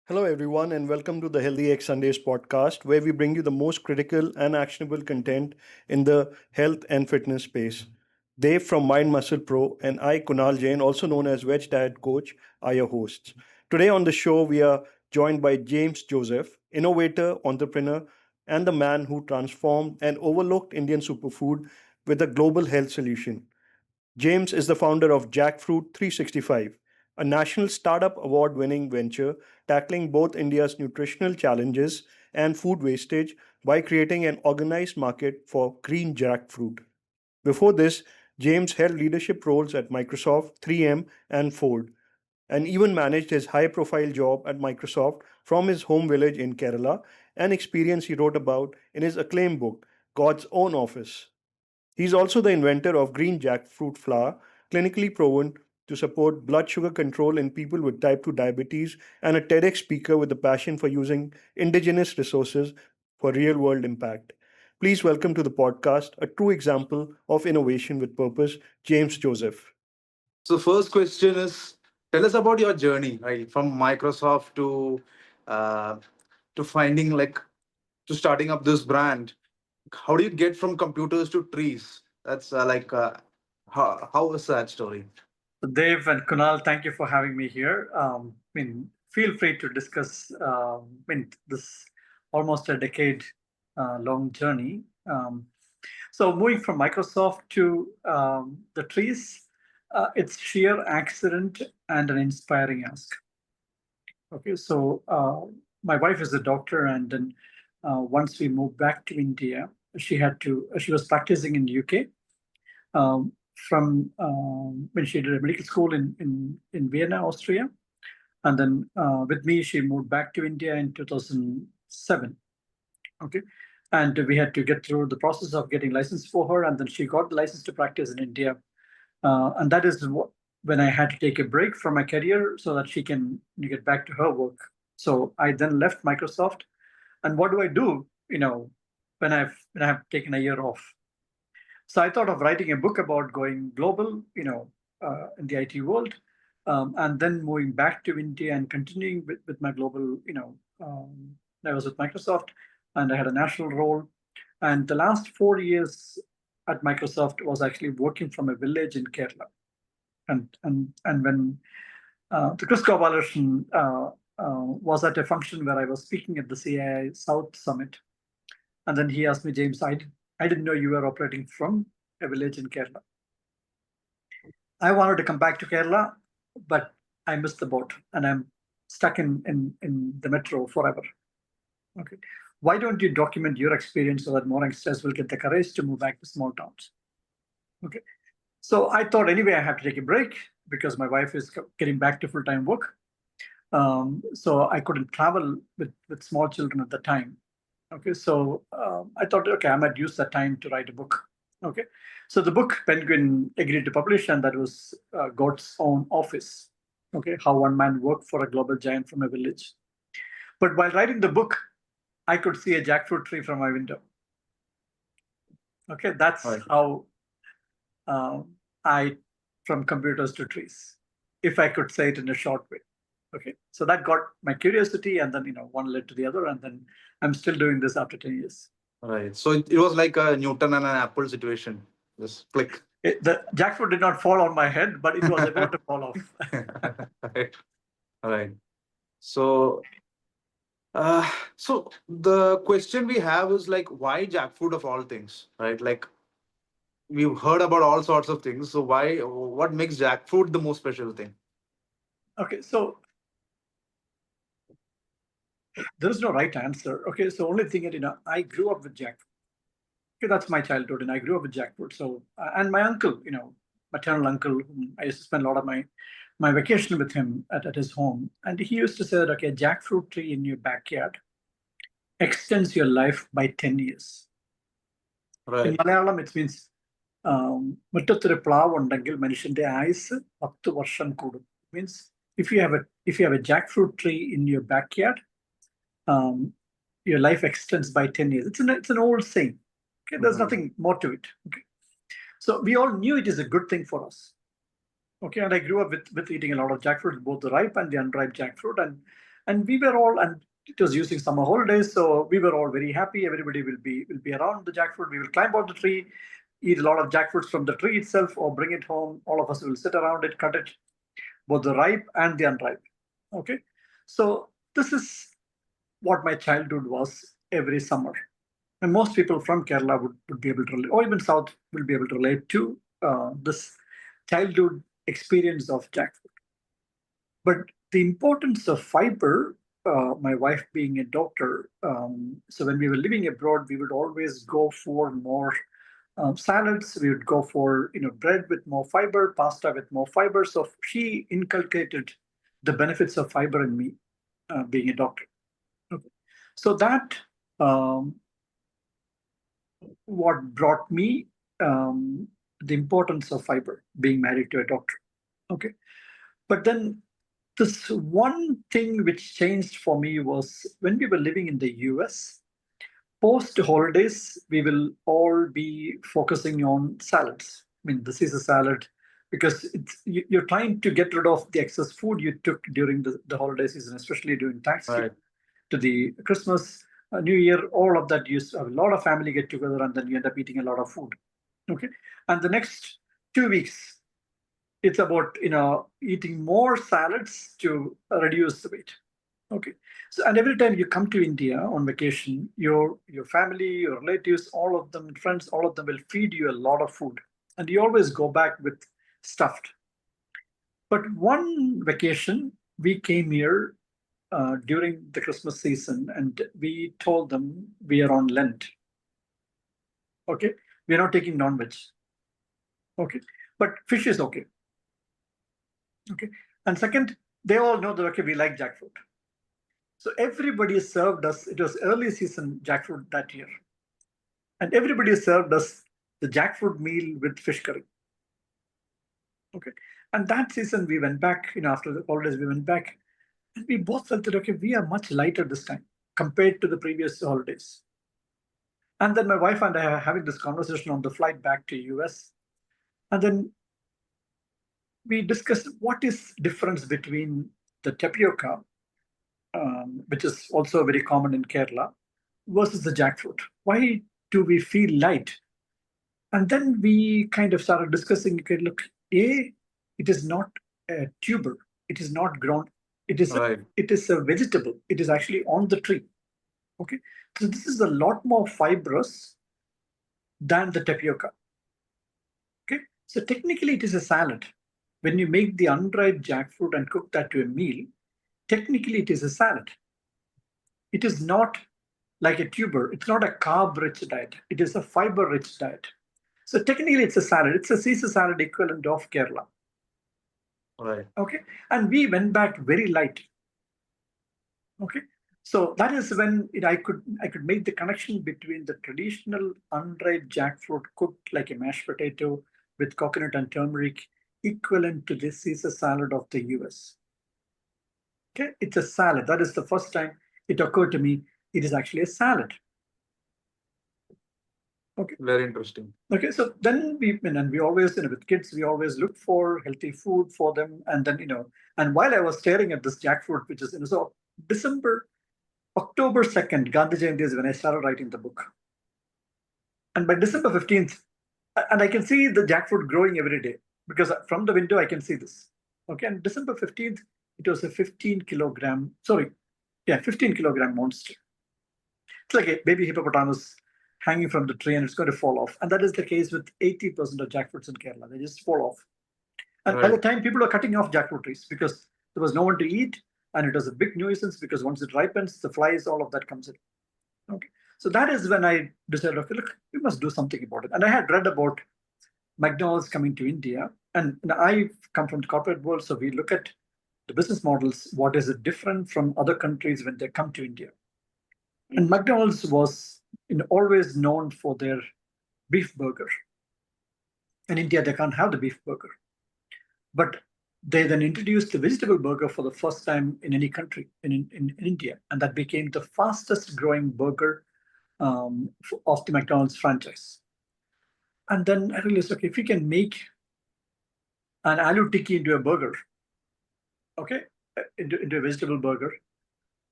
Hello, everyone, and welcome to the HealthyXSundays podcast, where we bring you the most critical and actionable content in the health and fitness space. Dave from Mind Muscle Pro and I, Kunal Jain, also known as Veg Diet Coach, are your hosts. Today on the show, we are joined by James Joseph, innovator, entrepreneur, and the man who transformed an overlooked Indian superfood with a global health solution. James is the founder of Jackfruit 365, a national startup award winning venture tackling both India's nutritional challenges and food wastage by creating an organized market for green jackfruit. Before this, James held leadership roles at Microsoft, 3M, and Ford, and even managed his high profile job at Microsoft from his home village in Kerala, an experience he wrote about in his acclaimed book, God's Own Office. He's also the inventor of green jackfruit flour, clinically proven to support blood sugar control in people with type 2 diabetes, and a TEDx speaker with a passion for using indigenous resources for real world impact. Please welcome to the podcast a true example of innovation with purpose, James Joseph. So first question is, tell us about your journey, right? From Microsoft uh, to finding to starting up this brand. How do you get from computers to trees? That's how was that story? Dave and Kunal, thank you for having me here. Feel free to discuss this almost a decade long journey. So moving from Microsoft to the trees, it's sheer accident and an inspiring ask. Okay, so my wife is a doctor, and then once we moved back to India, she was practicing in UK. Um, from when she did a medical school in Vienna, Austria. And then with me, she moved back to India in 2007. Okay. And we had to get through the process of getting license for her. And then she got the license to practice in India. And that is when I had to take a break from my career so that she can get back to her work. So I then left Microsoft. And what do I do, when I've taken a year off? So I thought of writing a book about going global, in the IT world, and then moving back to India and continuing with my global, I was with Microsoft and I had a national role. And the last 4 years at Microsoft was actually working from a village in Kerala. And when the Chris Gopalakrishnan was at a function where I was speaking at the CII South Summit, and then he asked me, James, I didn't know you were operating from a village in Kerala. I wanted to come back to Kerala, but I missed the boat and I'm stuck in the metro forever. Okay. Why don't you document your experience so that more youngsters will get the courage to move back to small towns? Okay. So I thought anyway, I have to take a break because my wife is getting back to full-time work. So I couldn't travel with small children at the time. Okay, so I thought, okay, I might use that time to write a book. Okay, so the book Penguin agreed to publish, and that was God's Own Office. Okay, how one man worked for a global giant from a village. But while writing the book, I could see a jackfruit tree from my window. Okay, that's Right. how I from computers to trees, if I could say it in a short way. Okay, so that got my curiosity, and then one led to the other, and then I'm still doing this after 10 years. Right. So it was like a Newton and an apple situation. Just click. The jackfruit did not fall on my head, but it was about to fall off. Right. Right. So so the question we have is like, why jackfruit of all things, right? Like we've heard about all sorts of things. So why? What makes jackfruit the most special thing? Okay, so there is no right answer. Okay, so only thing is, I grew up with jackfruit. Okay, that's my childhood, and I grew up with jackfruit. So, and my uncle, maternal uncle, I used to spend a lot of my vacation with him at his home, and he used to say that, okay, a jackfruit tree in your backyard extends your life by 10 years. In Right. Malayalam, it means മുറ്റത്തൊരു പ്ലാവ് ഉണ്ടെങ്കിൽ മനുഷ്യന്റെ ആയുസ് 10 വർഷം കൂടും. Means if you have a jackfruit tree in your backyard, um, your life extends by 10 years. It's an old saying. Okay, there's Mhm. nothing more to it. Okay, so we all knew it is a good thing for us. Okay, and I grew up with eating a lot of jackfruit, both the ripe and the unripe jackfruit, and And we were all, and it was using summer holidays, so we were all very happy. Everybody will be around the jackfruit. We will climb out the tree, eat a lot of jackfruits from the tree itself, or bring it home. All of us will sit around it, cut it, both the ripe and the unripe. Okay, so this is what my childhood was every summer. And most people from Kerala would be able to relate, or even South will be able to relate to this childhood experience of jackfruit. But the importance of fiber, my wife being a doctor, so when we were living abroad, we would always go for more salads. We would go for bread with more fiber, pasta with more fiber. So she inculcated the benefits of fiber in me, being a doctor. Okay. So that what brought me the importance of fiber, being married to a doctor. Okay, but then this one thing which changed for me was when we were living in the US. Post holidays, we will all be focusing on salads. I mean, this is a salad because you're trying to get rid of the excess food you took during the holiday season, especially during Thanksgiving, Right. to the Christmas, New Year, all of that. You have a lot of family get together, and then you end up eating a lot of food. Okay, and the next 2 weeks, it's about eating more salads to reduce the weight. Okay. So, and every time you come to India on vacation, your family, your relatives, all of them, friends, all of them will feed you a lot of food, and you always go back with stuffed. But one vacation, we came here during the Christmas season, and we told them we are on Lent. Okay, we are not taking non-veg. Okay, but fish is okay. Okay, and second, they all know that okay, we like jackfruit. So everybody served us, it was early season jackfruit that year. And everybody served us the jackfruit meal with fish curry. Okay. And that season we went back, after the holidays, we went back and we both felt that, okay, we are much lighter this time compared to the previous holidays. And then my wife and I are having this conversation on the flight back to US. And then we discussed what is difference between the tapioca, which is also very common in Kerala, versus the jackfruit. Why do we feel light? And then we kind of started discussing, okay, look, it is not a tuber. It is not grown. Right. It is a vegetable. It is actually on the tree. Okay. So this is a lot more fibrous than the tapioca. Okay. So technically it is a salad. When you make the unripe jackfruit and cook that to a meal, technically it is a salad. It is not like a tuber. It's not a carb-rich diet. It is a fiber-rich diet. So technically it's a salad. It's a Caesar salad equivalent of Kerala. Right. Okay. And we went back very light. Okay. So that is when I could make the connection between the traditional unripe jackfruit cooked like a mashed potato with coconut and turmeric, equivalent to the Caesar salad of the US. Okay. It's a salad. That is the first time it occurred to me. It is actually a salad. Okay. Very interesting. Okay, so then we always, with kids, we always look for healthy food for them. And then, and while I was staring at this jackfruit, which is, so October 2nd, Gandhi Jayanti is when I started writing the book. And by December 15th, and I can see the jackfruit growing every day because from the window, I can see this. Okay, and December 15th, it was a 15 kilogram monster. It's like a baby hippopotamus hanging from the tree and it's going to fall off. And that is the case with 80% of jackfruits in Kerala. They just fall off. And by the time people are cutting off jackfruit trees because there was no one to eat and it was a big nuisance because once it ripens, the flies, all of that comes in. Okay. So that is when I decided, okay, look, we must do something about it. And I had read about McDonald's coming to India. And I come from the corporate world. So we look at the business models. What is it different from other countries when they come to India? And McDonald's was always known for their beef burger. In India, they can't have the beef burger. But they then introduced the vegetable burger for the first time in any country in India. And that became the fastest growing burger of the McDonald's franchise. And then I realized, okay, if we can make an aloo tikki into a burger, okay, into a vegetable burger,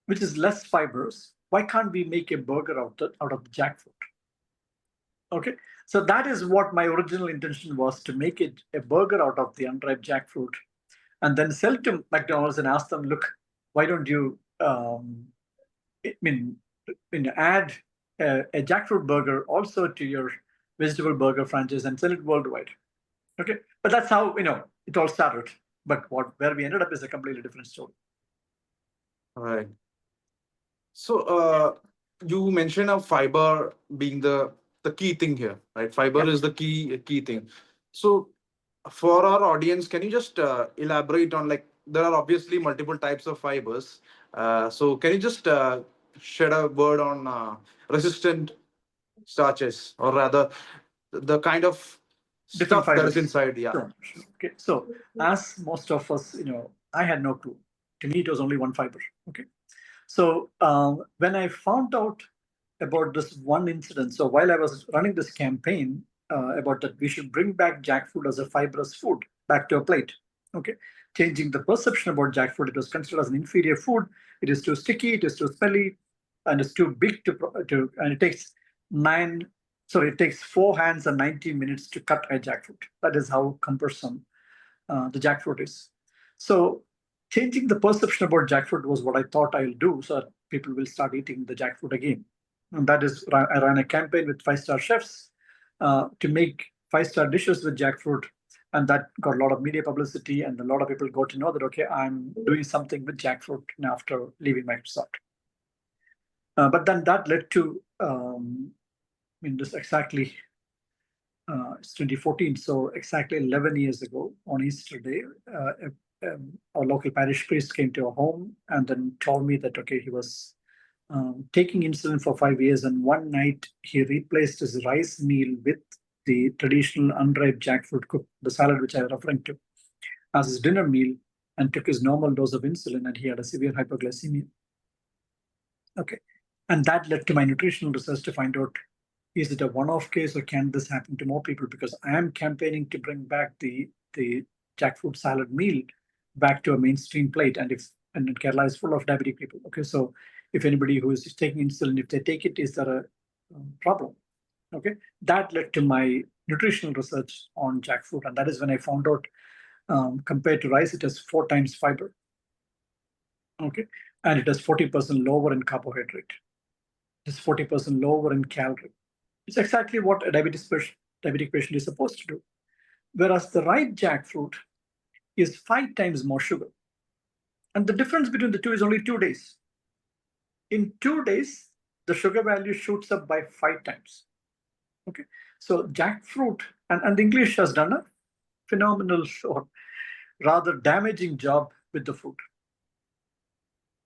which is less fibrous, why can't we make a burger out of the jackfruit? Okay, so that is what my original intention was, to make it a burger out of the unripe jackfruit, and then sell to McDonald's and ask them, look, why don't you I mean, add a jackfruit burger also to your vegetable burger franchise and sell it worldwide. Okay, but that's how it all started. But where we ended up is a completely different story. All right. So you mentioned of fiber being the key thing here, right? Fiber Yep. is the key thing. So for our audience, can you just elaborate on, like, there are obviously multiple types of fibers. So can you just shed a word on resistant starches, or rather the kind of Different stuff that is fibers. inside? Yeah. Sure, sure. Okay, so as most of us, I had no clue. To me, it was only one fiber. Okay, so when I found out about this one incident, so while I was running this campaign about that we should bring back jackfruit as a fibrous food back to a plate. Okay, changing the perception about jackfruit. It was considered as an inferior food. It is too sticky. It is too smelly, and it's too big to and it takes nine. Sorry, it takes 4 hands and 90 minutes to cut a jackfruit. That is how cumbersome the jackfruit is. So changing the perception about jackfruit was what I thought I'll do, so that people will start eating the jackfruit again. And that is, I ran a campaign with 5-star chefs to make 5-star dishes with jackfruit. And that got a lot of media publicity, and a lot of people got to know that, okay, I'm doing something with jackfruit after leaving Microsoft. But then that led to, this exactly, it's 2014, so exactly 11 years ago on Easter Day, our local parish priest came to our home and then told me that, okay, he was taking insulin for 5 years, and one night he replaced his rice meal with the traditional unripe jackfruit cooked, the salad which I was referring to, as his dinner meal, and took his normal dose of insulin, and he had a severe hypoglycemia. Okay, and that led to my nutritional research to find out, is it a one-off case, or can this happen to more people? Because I am campaigning to bring back the jackfruit salad meal back to a mainstream plate, and Kerala is full of diabetic people. Okay, so if anybody who is taking insulin, if they take it, is there a problem? Okay, that led to my nutritional research on jackfruit, and that is when I found out, compared to rice, it has 4 times fiber. Okay, and it is 40% lower in carbohydrate. It is 40% lower in calorie. It's exactly what a diabetic patient is supposed to do. Whereas the ripe jackfruit is 5 times more sugar. And the difference between the two is only 2 days. In 2 days, the sugar value shoots up by 5 times. Okay, so jackfruit, and the English has done a phenomenal or rather damaging job with the fruit.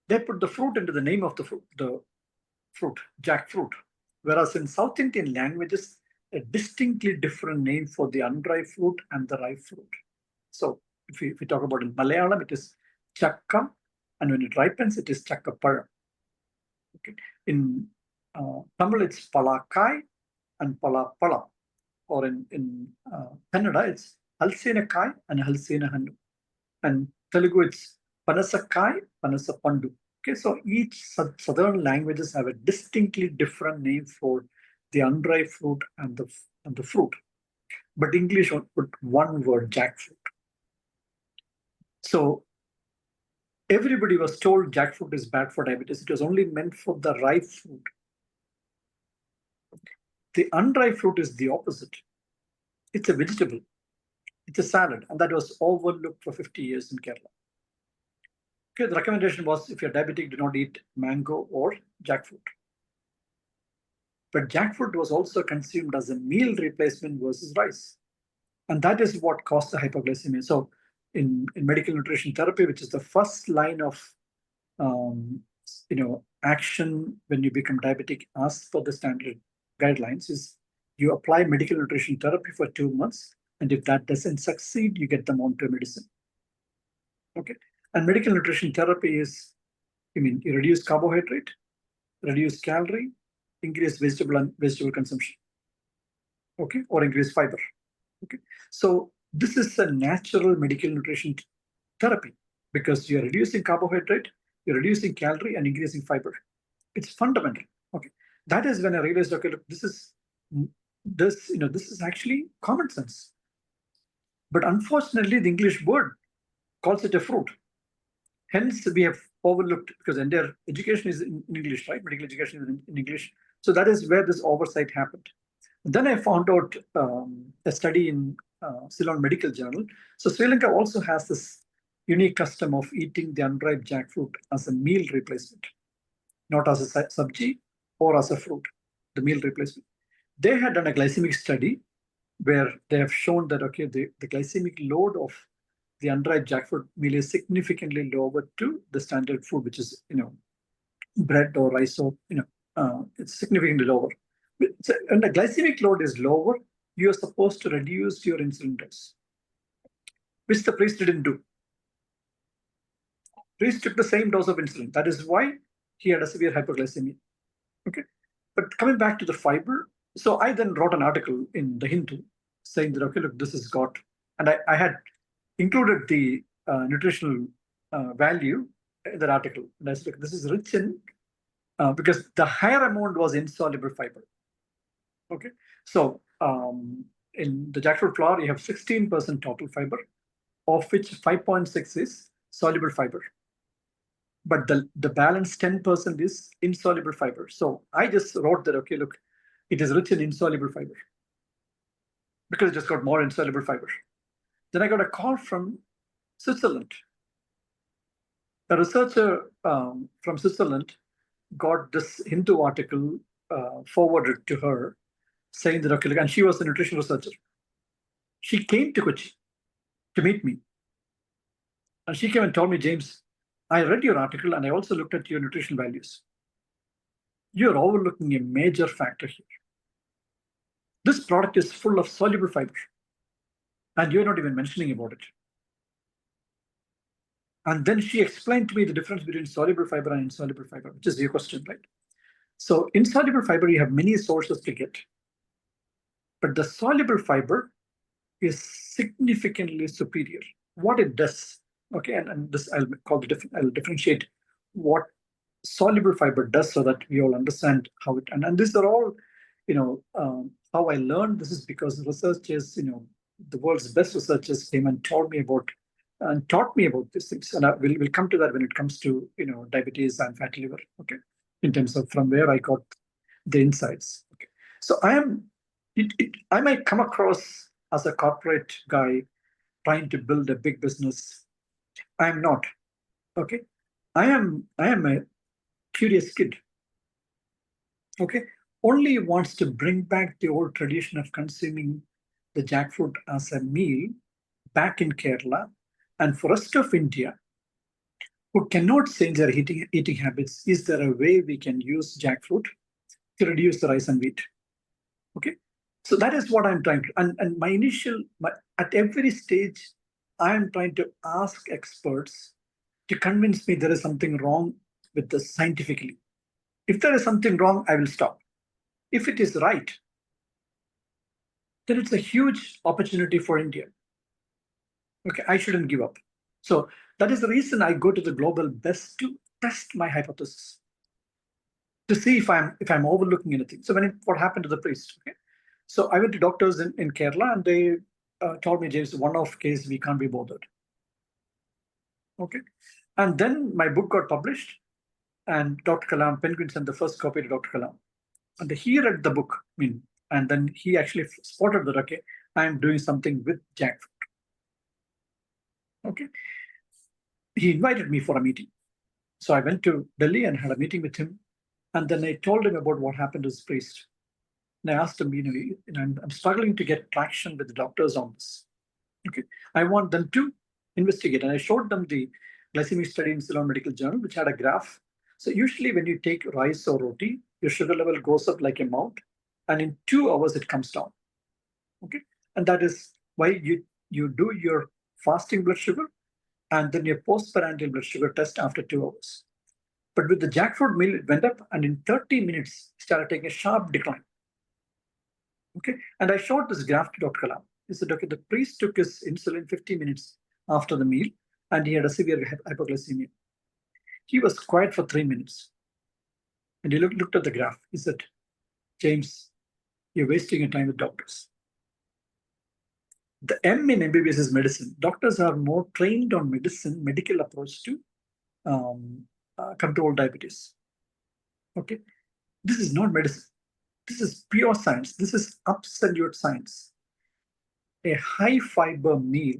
They put the fruit into the name of the fruit, jackfruit. Whereas in South Indian languages, a distinctly different name for the unripe fruit and the ripe fruit. So if we talk about in Malayalam, it is chakka, and when it ripens, it is chakkaparam. Okay. In Tamil, it's palakai and palapala. Or in Kannada, it's halsenakai and halsenahannu. And Telugu, it's panasakai, panasapandu. Okay, so each southern languages have a distinctly different name for the unripe fruit and the fruit. But English would put one word, jackfruit. So everybody was told jackfruit is bad for diabetes. It was only meant for the ripe fruit. The unripe fruit is the opposite. It's a vegetable. It's a salad, and that was overlooked for 50 years in Kerala. Okay, the recommendation was, if you're diabetic, do not eat mango or jackfruit. But jackfruit was also consumed as a meal replacement versus rice. And that is what caused the hypoglycemia. So in medical nutrition therapy, which is the first line of action when you become diabetic as per the standard guidelines, is you apply medical nutrition therapy for 2 months. And if that doesn't succeed, you get them onto medicine. Okay. And medical nutrition therapy is, you reduce carbohydrate, reduce calorie, increase vegetable consumption. Okay, or increase fiber. Okay, so this is a natural medical nutrition therapy, because you're reducing carbohydrate, you're reducing calorie and increasing fiber. It's fundamental. Okay, that is when I realized, okay, look, this is actually common sense. But unfortunately, the English word calls it a fruit. Hence, we have overlooked, because entire education is in English, right? Medical education is in English. So that is where this oversight happened. Then I found out a study in Ceylon Medical Journal. So Sri Lanka also has this unique custom of eating the unripe jackfruit as a meal replacement, not as a sabji or as a fruit, the meal replacement. They had done a glycemic study where they have shown that, okay, the glycemic load of the unripe jackfruit meal is significantly lower to the standard food, which is, bread or rice, or, it's significantly lower. When the glycemic load is lower, you're supposed to reduce your insulin dose, which the priest didn't do. Priest took the same dose of insulin. That is why he had a severe hyperglycemia. Okay, but coming back to the fiber, so I then wrote an article in the Hindu saying that, okay, look, this has got, and I had included the nutritional value in that article. And I said, look, this is rich in, because the higher amount was insoluble fiber. Okay, so in the jackfruit flour, you have 16% total fiber, of which 5.6 is soluble fiber. But the balance 10% is insoluble fiber. So I just wrote that, okay, look, it is rich in insoluble fiber because it just got more insoluble fiber. Then I got a call from Switzerland. A researcher from Switzerland got this Hindu article forwarded to her, saying that, okay, look, and she was a nutrition researcher. She came to Kochi to meet me. And she came and told me, James, I read your article and I also looked at your nutritional values. You're overlooking a major factor here. This product is full of soluble fiber, and you're not even mentioning about it. And then she explained to me the difference between soluble fiber and insoluble fiber, which is your question, right? So insoluble fiber, you have many sources to get. But the soluble fiber is significantly superior. What it does, okay, and this I'll differentiate what soluble fiber does so that we all understand how it, and these are all, how I learned this is because researchers, the world's best researchers came and taught me about these things. And we'll come to that when it comes to, diabetes and fatty liver, okay, in terms of from where I got the insights. Okay, so I might come across as a corporate guy trying to build a big business. I am not. Okay, I am a curious kid. Okay, only wants to bring back the old tradition of consuming the jackfruit as a meal back in Kerala, and for rest of India who cannot change their eating habits. Is there a way we can use jackfruit to reduce the rice and wheat? Okay, so that is what I'm trying to, and at every stage, I'm trying to ask experts to convince me there is something wrong with this scientifically. If there is something wrong, I will stop. If it is right, then it's a huge opportunity for India. Okay, I shouldn't give up. So that is the reason I go to the global best to test my hypothesis, to see if I'm overlooking anything. So what happened to the priest? Okay, so I went to doctors in Kerala, and they told me, James, one-off case, we can't be bothered. Okay, and then my book got published, and Dr. Kalam, Penguin sent the first copy to Dr. Kalam, and he read the book. And then he actually spotted that, okay, I am doing something with jackfruit. Okay, he invited me for a meeting. So I went to Delhi and had a meeting with him. And then I told him about what happened to his priest. And I asked him, I'm struggling to get traction with the doctors on this. Okay, I want them to investigate. And I showed them the glycemic study in Ceylon Medical Journal, which had a graph. So usually when you take rice or roti, your sugar level goes up like a mount, and in 2 hours it comes down. Okay, and that is why you do your fasting blood sugar and then your postprandial blood sugar test after 2 hours. But with the jackfruit meal, it went up, and in 30 minutes, started taking a sharp decline. Okay, and I showed this graph to Dr. Kalam. He said, okay, the priest took his insulin 50 minutes after the meal, and he had a severe hypoglycemia. He was quiet for 3 minutes. And he looked at the graph. He said, James, you're wasting your time with doctors. The M in MBBS is medicine. Doctors are more trained on medical approach to control diabetes. Okay, this is not medicine. This is pure science. This is absolute science. A high fiber meal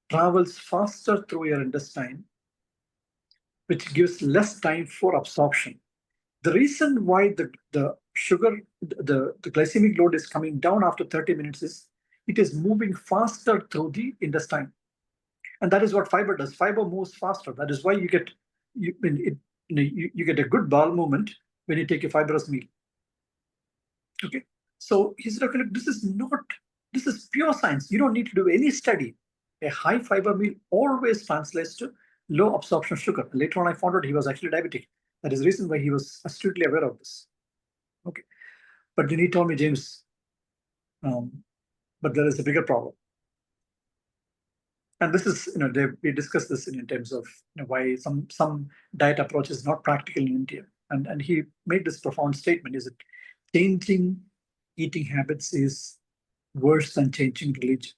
travels faster through your intestine, which gives less time for absorption. The reason why the sugar, the glycemic load is coming down after 30 minutes is it is moving faster through the intestine. And that is what fiber does. Fiber moves faster. That is why you get you get a good bowel movement when you take a fibrous meal. Okay. So he said, okay, look, this is pure science. You don't need to do any study. A high fiber meal always translates to low absorption of sugar. Later on, I found out he was actually diabetic. That is the reason why he was astutely aware of this. Okay. But then he told me, James, but there is a bigger problem. And this is, we discussed this in terms of why some diet approach is not practical in India. And he made this profound statement, is that changing eating habits is worse than changing religion.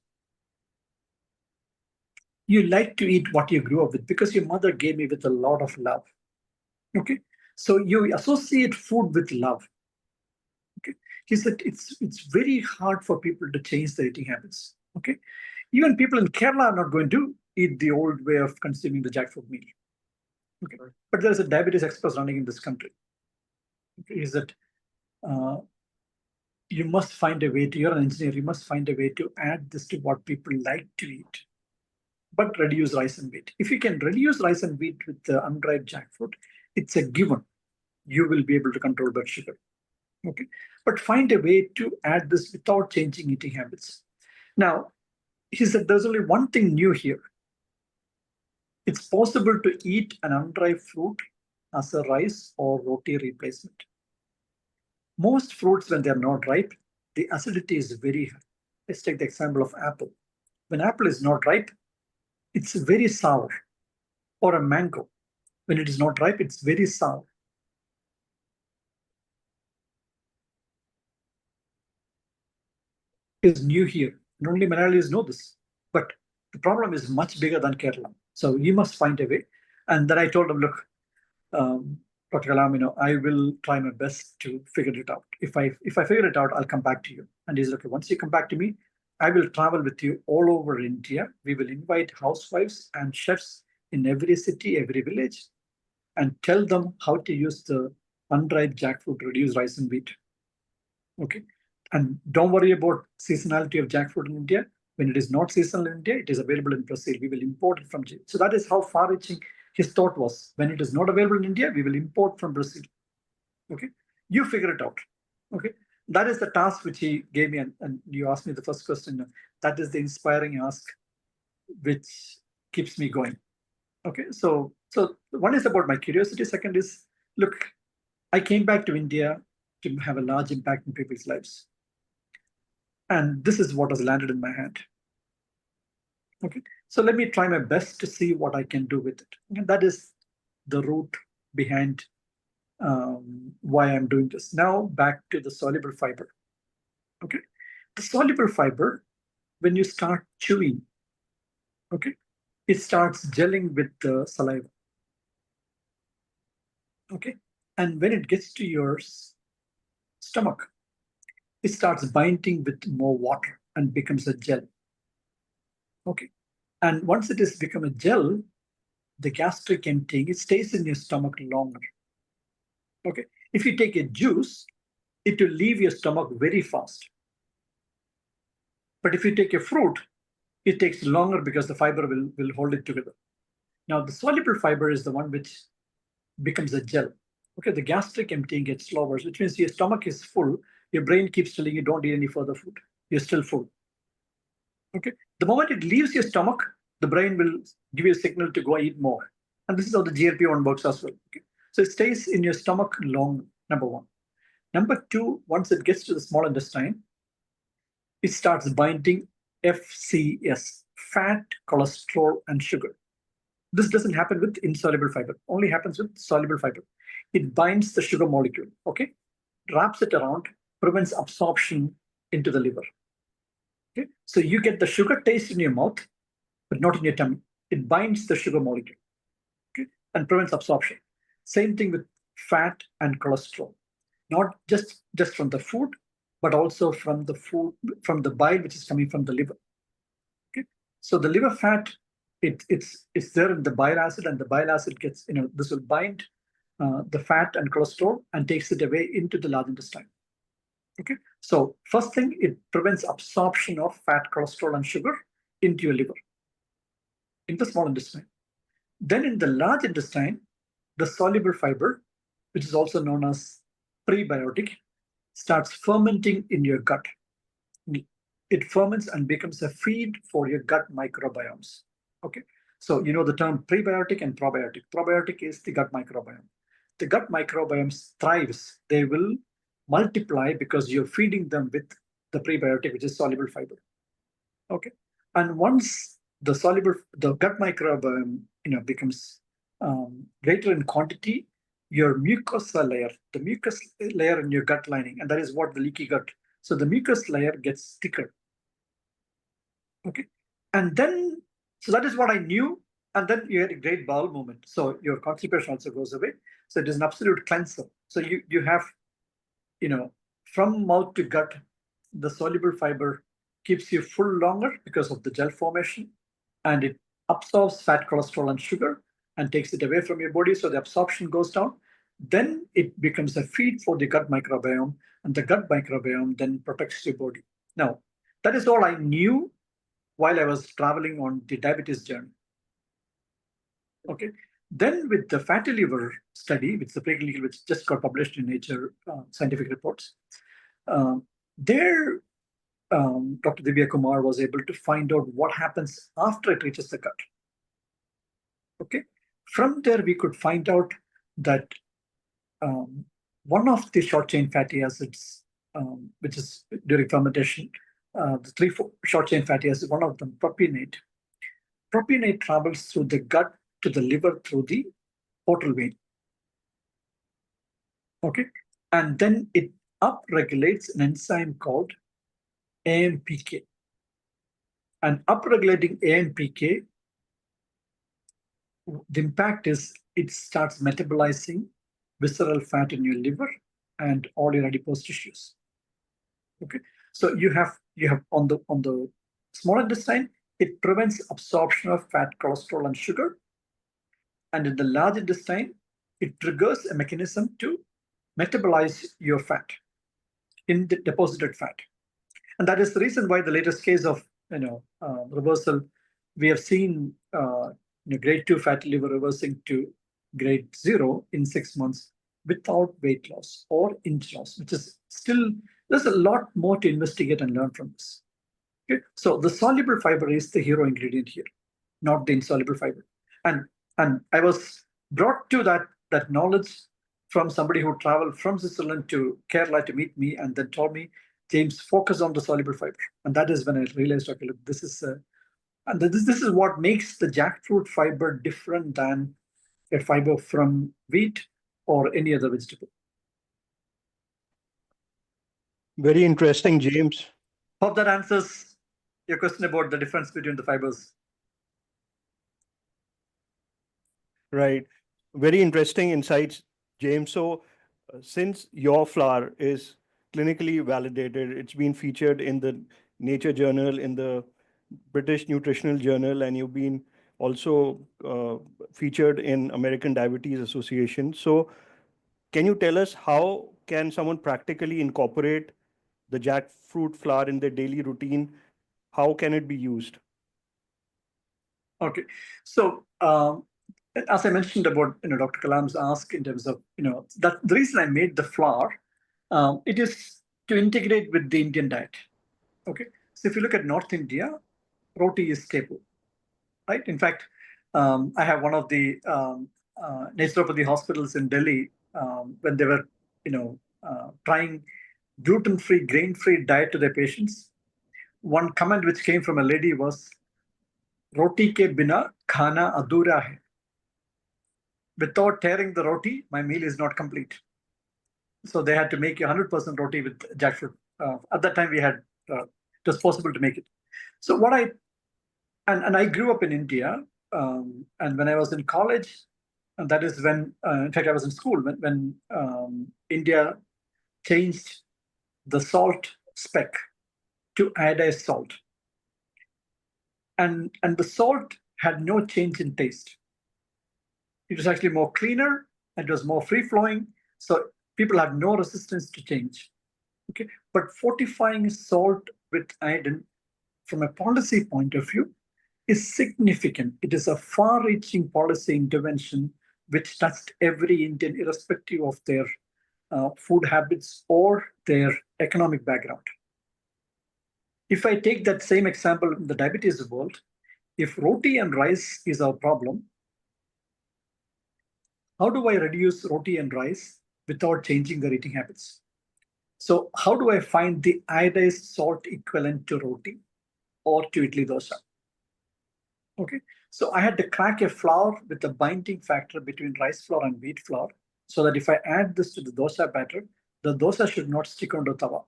You like to eat what you grew up with because your mother gave me with a lot of love. Okay, so you associate food with love. Okay, he said it's very hard for people to change their eating habits. Okay, even people in Kerala are not going to eat the old way of consuming the jackfruit meal. Okay, but there's a diabetes expert running in this country. Okay, is that you must find a way to, you're an engineer, you must find a way to add this to what people like to eat, but reduce rice and wheat. If you can reduce rice and wheat with the unripe jackfruit, it's a given. You will be able to control blood sugar. Okay, but find a way to add this without changing eating habits. Now, he said there's only one thing new here. It's possible to eat an unripe fruit as a rice or roti replacement. Most fruits, when they're not ripe, the acidity is very high. Let's take the example of apple. When apple is not ripe, it's very sour. Or a mango. When it is not ripe, it's very sour. Is new here. And only Malayalis know this. But the problem is much bigger than Kerala. So you must find a way. And then I told him, look, Dr. Kalam, I will try my best to figure it out. If I figure it out, I'll come back to you. And he's like, okay, once you come back to me, I will travel with you all over India. We will invite housewives and chefs in every city, every village, and tell them how to use the unripe jackfruit to reduce rice and wheat. Okay. And don't worry about seasonality of jackfruit in India. When it is not seasonal in India, it is available in Brazil. We will import it from Chile. So that is how far-reaching his thought was. When it is not available in India, we will import from Brazil. Okay, you figure it out. Okay, that is the task which he gave me. And you asked me the first question. That is the inspiring ask, which keeps me going. Okay, so one is about my curiosity. Second is, look, I came back to India to have a large impact in people's lives. And this is what has landed in my hand. Okay, so let me try my best to see what I can do with it. And that is the root behind why I'm doing this. Now back to the soluble fiber. Okay, the soluble fiber, when you start chewing, okay, it starts gelling with the saliva. Okay, and when it gets to your stomach, it starts binding with more water and becomes a gel. Okay, and once it has become a gel, the gastric emptying, it stays in your stomach longer. Okay, if you take a juice, it will leave your stomach very fast. But if you take a fruit, it takes longer because the fiber will hold it together. Now, the soluble fiber is the one which becomes a gel. Okay, the gastric emptying gets slower, which means your stomach is full. Your brain keeps telling you don't eat any further food. You're still full. Okay, the moment it leaves your stomach, the brain will give you a signal to go eat more. And this is how the GLP-1 works as well. Okay? So it stays in your stomach long, number one. Number two, once it gets to the small intestine, it starts binding FCS, fat, cholesterol, and sugar. this doesn't happen with insoluble fiber, only happens with soluble fiber. It binds the sugar molecule, okay, wraps it around, prevents absorption into the liver. Okay, so you get the sugar taste in your mouth, but not in your tummy. It binds the sugar molecule, okay, and prevents absorption. Same thing with fat and cholesterol, not just from the food, but also from the food, from the bile which is coming from the liver. Okay, so the liver fat, it's there in the bile acid, and the bile acid gets, this will bind the fat and cholesterol and takes it away into the large intestine. Okay, so first thing, it prevents absorption of fat, cholesterol, and sugar into your liver, in the small intestine. Then in the large intestine, the soluble fiber, which is also known as prebiotic, starts fermenting in your gut. It ferments and becomes a feed for your gut microbiomes. Okay, so you know the term prebiotic and probiotic. Probiotic is the gut microbiome. The gut microbiomes thrives. They will multiply because you're feeding them with the prebiotic, which is soluble fiber. Okay, and once the gut microbiome becomes greater in quantity, your mucosa layer, the mucus layer in your gut lining, and that is what the leaky gut. So the mucus layer gets thicker. Okay, and then so that is what I knew. And then you had a great bowel movement, so your constipation also goes away. So it is an absolute cleanser. So you have, from mouth to gut, the soluble fiber keeps you full longer because of the gel formation, and it absorbs fat, cholesterol, and sugar and takes it away from your body, so the absorption goes down. Then it becomes a feed for the gut microbiome, and the gut microbiome then protects your body. Now, that is all I knew while I was traveling on the diabetes journey. Okay. Then with the fatty liver study, which just got published in Nature Scientific Reports, there Dr. Divya Kumar was able to find out what happens after it reaches the gut. Okay. From there, we could find out that one of the short chain fatty acids, which is during fermentation, the 3 short chain fatty acids, one of them, propionate. Propionate travels through the gut to the liver through the portal vein. Okay, and then it upregulates an enzyme called AMPK. And upregulating AMPK, the impact is it starts metabolizing visceral fat in your liver and all your adipose tissues. Okay, so you have on the small intestine, it prevents absorption of fat, cholesterol, and sugar. And in the large intestine, it triggers a mechanism to metabolize your fat in the deposited fat. And that is the reason why the latest case of reversal, we have seen grade 2 fatty liver reversing to grade 0 in 6 months without weight loss or inch loss, which is still, there's a lot more to investigate and learn from this. Okay? So the soluble fiber is the hero ingredient here, not the insoluble fiber. And I was brought to that knowledge from somebody who traveled from Switzerland to Kerala to meet me, and then told me, James, focus on the soluble fiber. And that is when I realized, okay, look, this is what makes the jackfruit fiber different than a fiber from wheat or any other vegetable. Very interesting, James. Hope that answers your question about the difference between the fibers. Right. Very interesting insights, James. So, since your flour is clinically validated, it's been featured in the Nature Journal, in the British Nutritional Journal, and you've been also featured in American Diabetes Association. So, can you tell us how can someone practically incorporate the jackfruit flour in their daily routine? How can it be used? Okay, so as I mentioned about Dr. Kalam's ask in terms of that the reason I made the flour, it is to integrate with the Indian diet. Okay, so if you look at North India, roti is staple, right? In fact, I have one of the naturopathy hospitals in Delhi when they were trying gluten-free, grain-free diet to their patients. One comment which came from a lady was, roti ke bina khana adhura hai. without tearing the roti, my meal is not complete. So they had to make 100% roti with jackfruit. At that time, it was possible to make it. So and I grew up in India, and when I was in college, and that is when, in fact, I was in school when India changed the salt spec to iodized salt, and the salt had no change in taste. It was actually more cleaner, and it was more free flowing. So people had no resistance to change. Okay, but fortifying salt with iodine, from a policy point of view, is significant. It is a far-reaching policy intervention which touched every Indian, irrespective of their food habits or their economic background. If I take that same example in the diabetes world, if roti and rice is our problem, how do I reduce roti and rice without changing their eating habits? So how do I find the iodized salt equivalent to roti or to idli dosa? Okay, so I had to crack a flour with a binding factor between rice flour and wheat flour, so that if I add this to the dosa batter, the dosa should not stick onto tawa.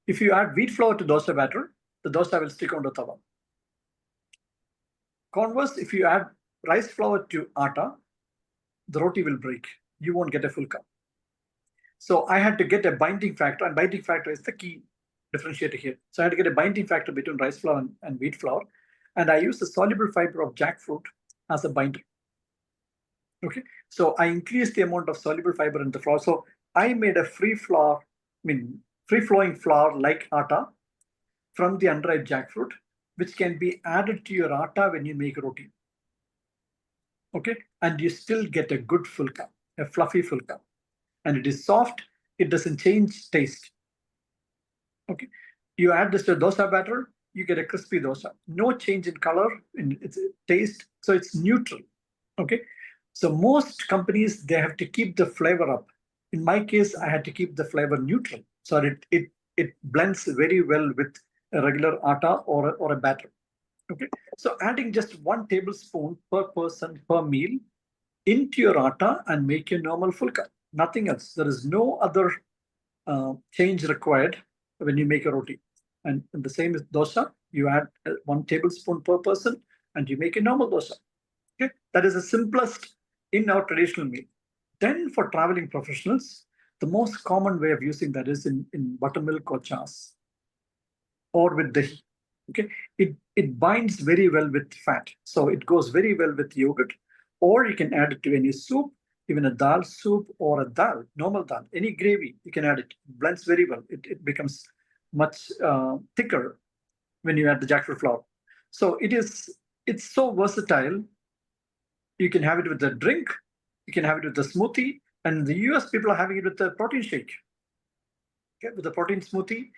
If you add wheat flour to dosa batter, the dosa will stick onto tawa. Converse, if you add rice flour to atta, the roti will break. You won't get a full cup. So I had to get a binding factor, and binding factor is the key differentiator here. So I had to get a binding factor between rice flour and wheat flour, and I used the soluble fiber of jackfruit as a binder. Okay, so I increased the amount of soluble fiber in the flour. So I made a free flowing flour like atta from the unripe jackfruit, which can be added to your atta when you make roti. Okay, and you still get a good full cup, a fluffy full cup, and it is soft. It doesn't change taste. Okay, you add this to dosa batter, you get a crispy dosa. No change in color, in its taste, so it's neutral. Okay, so most companies, they have to keep the flavor up. In my case, I had to keep the flavor neutral, so it blends very well with a regular atta or a batter. Okay, so adding just 1 tablespoon per person per meal into your atta and make your normal full cup. Nothing else. There is no other change required when you make a roti. And the same with dosa. You add 1 tablespoon per person and you make a normal dosa. Okay, that is the simplest in our traditional meal. Then for traveling professionals, the most common way of using that is in buttermilk or chas or with dahi. Okay, it binds very well with fat, so it goes very well with yogurt, or you can add it to any soup, even a dal soup or a dal, normal dal, any gravy, you can add it. It blends very well. It becomes much thicker when you add the jackfruit flour. So it's so versatile. You can have it with a drink, you can have it with a smoothie, and in the US, people are having it with a protein shake. Okay, with a protein smoothie,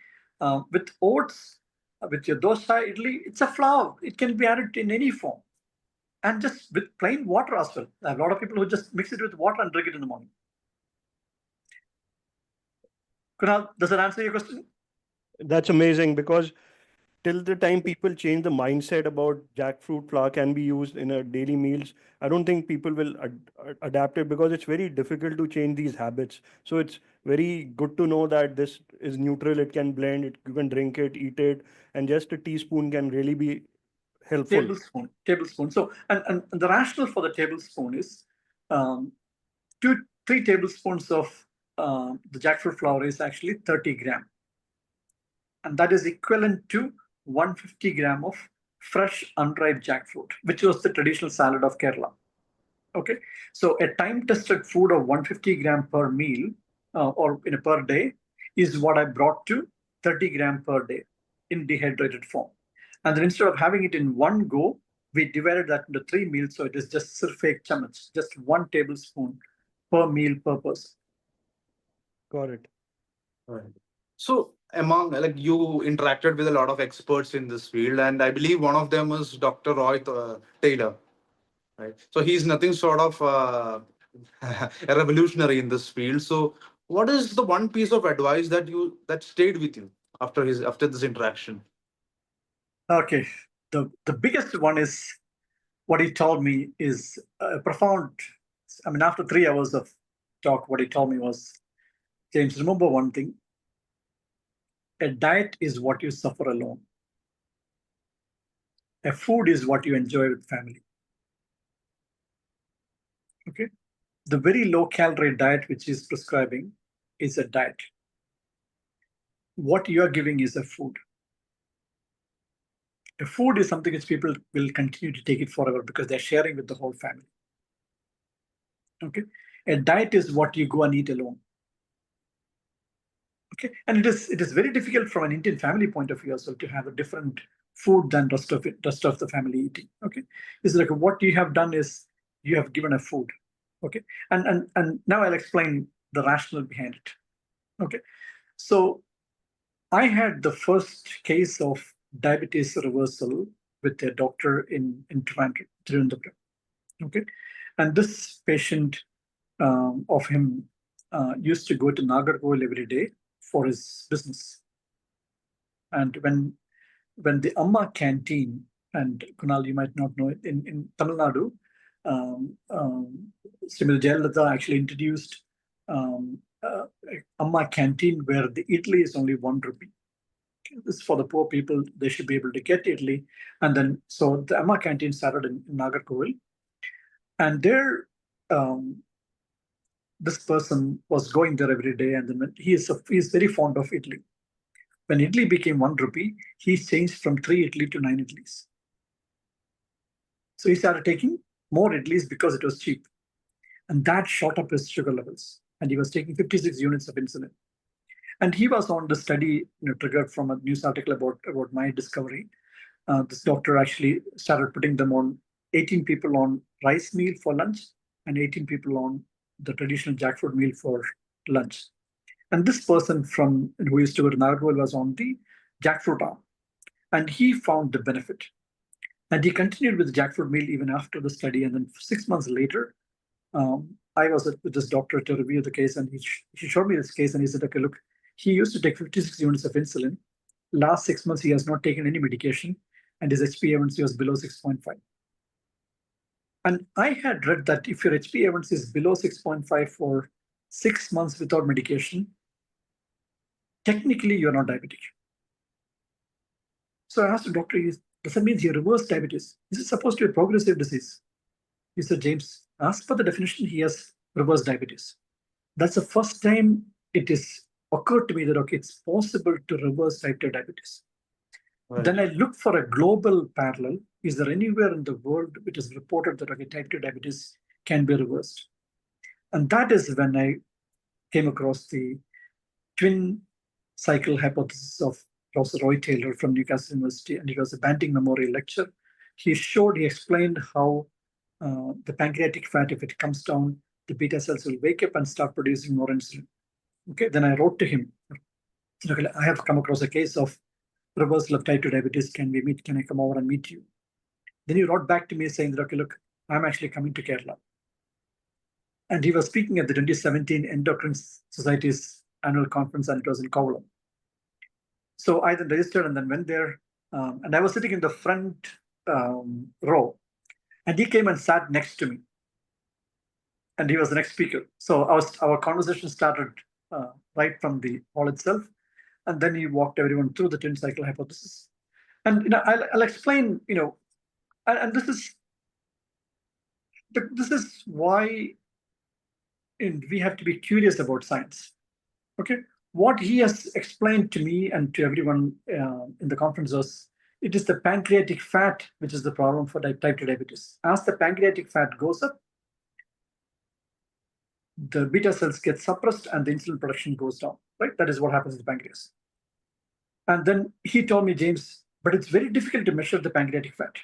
with oats, with your dosa, idli, it's a flour. It can be added in any form. And just with plain water as well. I have a lot of people who just mix it with water and drink it in the morning. Kunal, does that answer your question? That's amazing, because till the time people change the mindset about jackfruit flour can be used in a daily meals, I don't think people will adapt it, because it's very difficult to change these habits. So it's very good to know that this is neutral. It can blend it, you can drink it, eat it, and just a teaspoon can really be helpful. Tablespoon. So, and the rationale for the tablespoon is 3 tablespoons of the jackfruit flour is actually 30 gram. And that is equivalent to 150 gram of fresh unripe jackfruit, which was the traditional salad of Kerala. Okay, so a time-tested food of 150 gram per meal or in a per day is what I brought to 30 gram per day in dehydrated form. And then instead of having it in one go, we divided that into 3 meals. So it is just sirf ek chamach, just 1 tablespoon per meal per person. Got it. Right. So among, like, you interacted with a lot of experts in this field, and I believe one of them is Dr. Roy Taylor, right? So he's nothing short of a revolutionary in this field. So what is the one piece of advice that stayed with you after this interaction? Okay, the biggest one is what he told me is a profound. I mean, after 3 hours of talk, what he told me was, James, remember one thing: a diet is what you suffer alone. A food is what you enjoy with family. Okay, the very low calorie diet which he's prescribing is a diet. What you are giving is a food. A food is something which people will continue to take it forever because they're sharing with the whole family. Okay, a diet is what you go and eat alone. Okay, and it is very difficult from an Indian family point of view as well to have a different food than rest of the family eating. Okay, it's like what you have done is you have given a food. Okay, and now I'll explain the rationale behind it. Okay, so I had the first case of diabetes reversal with a doctor in Trivandrum. Okay, and this patient of him used to go to Nagarkoil every day for his business. And when the Amma canteen, and Kunal, you might not know it, in Tamil Nadu, Srimati Jayalalitha actually introduced Amma canteen where the idli is only 1 rupee. This is for the poor people, they should be able to get idli. And then, so the Amma canteen started in Nagarkoil. And there, this person was going there every day, and then he is very fond of idli. When idli became 1 rupee, he changed from 3 idli to 9 idlis. So he started taking more idlis because it was cheap. And that shot up his sugar levels. And he was taking 56 units of insulin. And he was on the study, triggered from a news article about my discovery. This doctor actually started putting them on 18 people on rice meal for lunch and 18 people on the traditional jackfruit meal for lunch. And this person who used to go to Nagarkoil was on the jackfruit arm. And he found the benefit. And he continued with the jackfruit meal even after the study. And then 6 months later, I was with this doctor to review the case, and he showed me this case, and he said, okay, look, he used to take 56 units of insulin. Last 6 months, he has not taken any medication, and his HbA1c was below 6.5. And I had read that if your HbA1c is below 6.5 for 6 months without medication, technically you're not diabetic. So I asked the doctor, does that mean he reversed diabetes? Is it supposed to be a progressive disease? He said, James, ask for the definition, he has reversed diabetes. That's the first time it is occurred to me that, okay, it's possible to reverse type 2 diabetes. Right. Then I looked for a global parallel. Is there anywhere in the world which is reported that, okay, type 2 diabetes can be reversed? And that is when I came across the twin cycle hypothesis of Professor Roy Taylor from Newcastle University, and it was a Banting Memorial lecture. He explained how the pancreatic fat, if it comes down, the beta cells will wake up and start producing more insulin. Okay, then I wrote to him, okay, I have come across a case of reversal of type 2 diabetes. Can we meet? Can I come over and meet you? Then he wrote back to me saying that, okay, look, I'm actually coming to Kerala. And he was speaking at the 2017 Endocrine Society's annual conference, and it was in Kalam. So I then registered and then went there. And I was sitting in the front row. And he came and sat next to me. And he was the next speaker. So our conversation started right from the hall itself. And then he walked everyone through the twin cycle hypothesis. And I'll explain, and this is why we have to be curious about science. Okay, what he has explained to me and to everyone in the conference was, it is the pancreatic fat which is the problem for type 2 diabetes. As the pancreatic fat goes up, the beta cells get suppressed and the insulin production goes down, right? That is what happens in the pancreas. And then he told me, James, but it's very difficult to measure the pancreatic fat.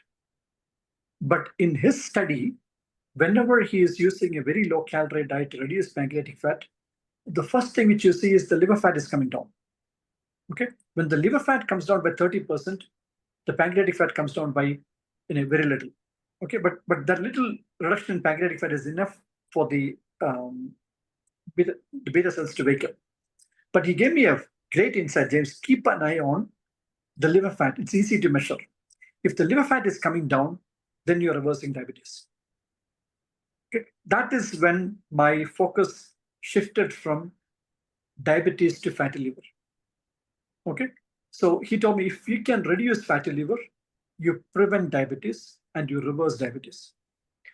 But in his study, whenever he is using a very low calorie diet to reduce pancreatic fat, the first thing which you see is the liver fat is coming down. Okay, when the liver fat comes down by 30%, the pancreatic fat comes down by very little. Okay, but that little reduction in pancreatic fat is enough for the beta cells to wake up. But he gave me a great insight, James. Keep an eye on the liver fat. It's easy to measure. If the liver fat is coming down, then you're reversing diabetes. Okay. That is when my focus shifted from diabetes to fatty liver. Okay. So he told me, if you can reduce fatty liver, you prevent diabetes and you reverse diabetes.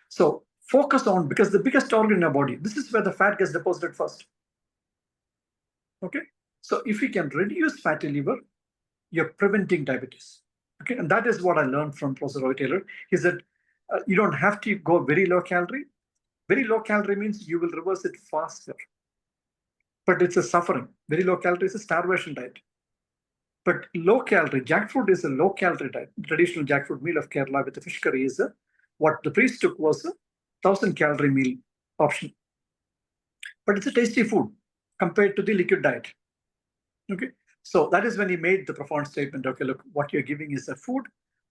So focus on, because the biggest organ in our body, this is where the fat gets deposited first. Okay. So if you can reduce fatty liver, you're preventing diabetes. Okay. And that is what I learned from Professor Roy Taylor. He said, you don't have to go very low calorie. Very low calorie means you will reverse it faster. But it's a suffering. Very low calorie is a starvation diet. But low calorie, jackfruit is a low calorie diet. Traditional jackfruit meal of Kerala with the fish curry is what the priest took was a 1,000 calorie meal option. But it's a tasty food compared to the liquid diet. Okay. So that is when he made the profound statement, okay, look, what you're giving is a food,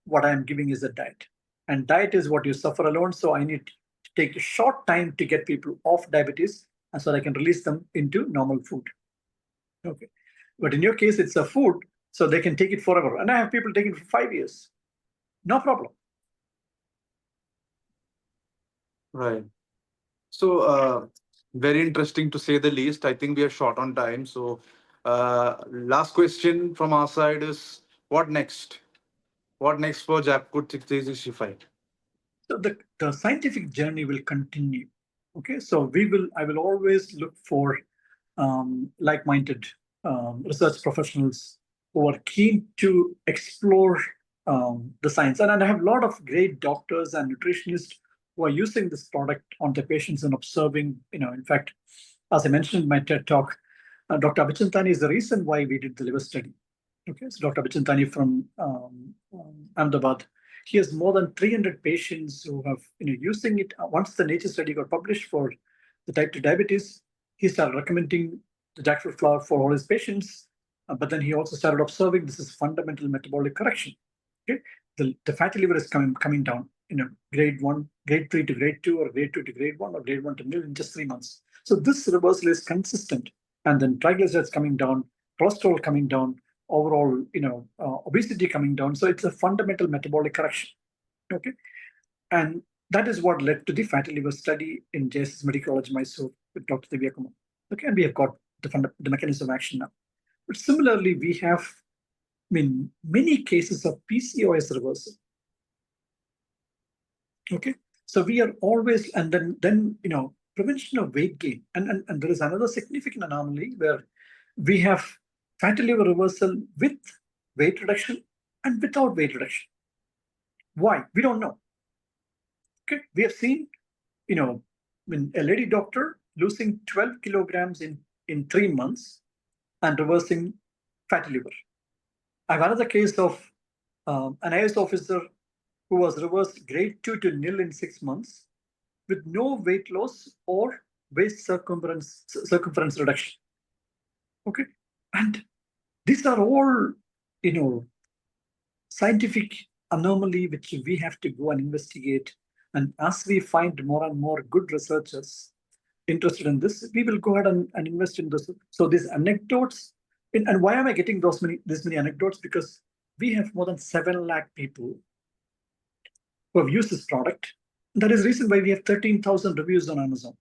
what I'm giving is a diet. And diet is what you suffer alone. So I need to take a short time to get people off diabetes, and so I can release them into normal food. Okay. But in your case, it's a food, so they can take it forever. And I have people taking it for 5 years. No problem. Right. So, very interesting to say the least. I think we are short on time. So, last question from our side is, what next? What next for Jackfruit 6365? So the scientific journey will continue. Okay, so I will always look for like-minded research professionals who are keen to explore the science. And I have a lot of great doctors and nutritionists who are using this product on their patients and observing, in fact, as I mentioned in my TED talk, Dr. Abhichantani is the reason why we did the liver study. Okay, so Dr. Abhichantani from Ahmedabad, he has more than 300 patients who have using it. Once the Nature study got published for the type 2 diabetes, he started recommending the jackfruit flour for all his patients. But then he also started observing this is fundamental metabolic correction. Okay, the fatty liver is coming down. Grade 1, grade 3 to grade 2, or grade 2 to grade 1, or grade 1 to nil in just 3 months. So this reversal is consistent, and then triglycerides coming down, cholesterol coming down, overall, obesity coming down. So it's a fundamental metabolic correction. Okay, and that is what led to the fatty liver study in JSS Medical College, Mysore, with Dr. Divya Kumar. Okay, and we have got the mechanism of action now. But similarly, we have, many cases of PCOS reversal. Okay, so we are always, and then prevention of weight gain, and there is another significant anomaly where we have fatty liver reversal with weight reduction and without weight reduction. Why? We don't know. Okay, we have seen, a lady doctor losing 12 kilograms in 3 months and reversing fatty liver. I have another case of an IAS officer who was reversed grade 2 to nil in 6 months with no weight loss or waist circumference reduction. Okay, and these are all, scientific anomaly which we have to go and investigate. And as we find more and more good researchers interested in this, we will go ahead and invest in this. So these anecdotes, and why am I getting this many anecdotes? Because we have more than 7 lakh people who have used this product. And that is the reason why we have 13,000 reviews on Amazon.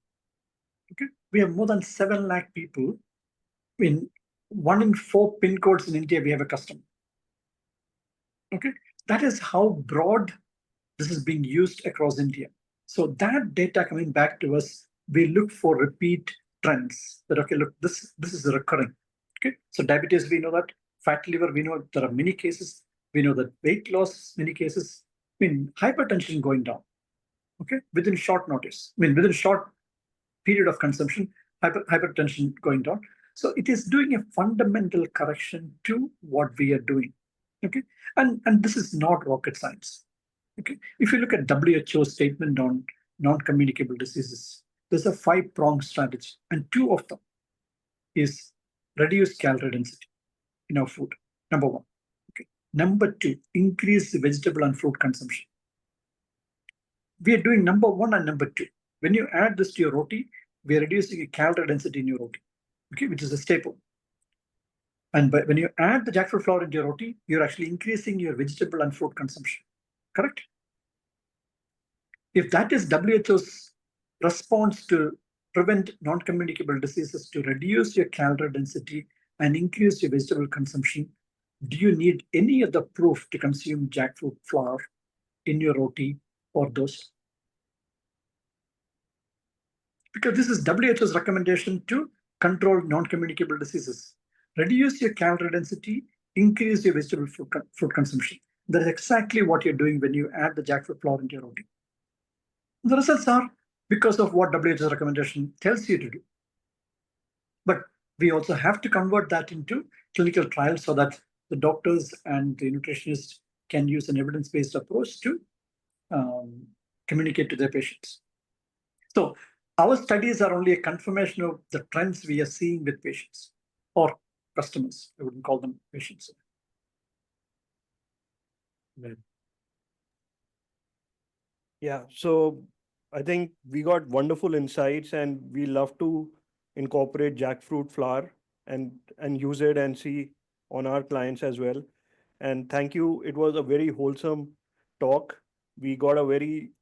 Okay, we have more than 7 lakh people. In 1 in 4 pin codes in India, we have a customer. Okay, that is how broad this is being used across India. So that data coming back to us, we look for repeat trends. That okay, look, this is recurring. Okay, so diabetes, we know that. Fatty liver, we know there are many cases. We know that weight loss, many cases. Hypertension going down. Okay, within short notice. Within short period of consumption, hypertension going down. So it is doing a fundamental correction to what we are doing. Okay, and this is not rocket science. Okay, if you look at WHO statement on non-communicable diseases, there's a 5-pronged strategy, and 2 of them is reduce calorie density in our food. Number 1. Okay, number 2, increase the vegetable and fruit consumption. We are doing number 1 and number 2. When you add this to your roti, we are reducing a calorie density in your roti, okay, which is a staple. And when you add the jackfruit flour into your roti, you're actually increasing your vegetable and fruit consumption. Correct? if that is WHO's response to prevent non-communicable diseases, to reduce your calorie density and increase your vegetable consumption, do you need any other proof to consume jackfruit flour in your roti or dose? Because this is WHO's recommendation to control non-communicable diseases. Reduce your calorie density, increase your vegetable fruit consumption. That is exactly what you're doing when you add the jackfruit flour into your roti. The results are because of what WHO's recommendation tells you to do. But we also have to convert that into clinical trials so that the doctors and the nutritionists can use an evidence-based approach to communicate to their patients. So our studies are only a confirmation of the trends we are seeing with patients or customers. I wouldn't call them patients. Yeah, so I think we got wonderful insights, and we love to incorporate jackfruit flour and use it and see on our clients as well. And thank you. It was a very wholesome talk. We got a very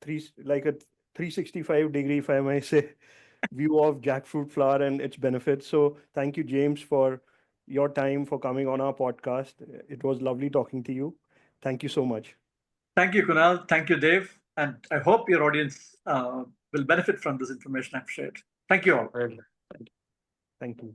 like a 365-degree, if I may say, view of jackfruit flour and its benefits. So thank you, James, for your time, for coming on our podcast. It was lovely talking to you. Thank you so much. Thank you, Kunal. Thank you, Dave. And I hope your audience will benefit from this information I've shared. Thank you all. Right. Thank you.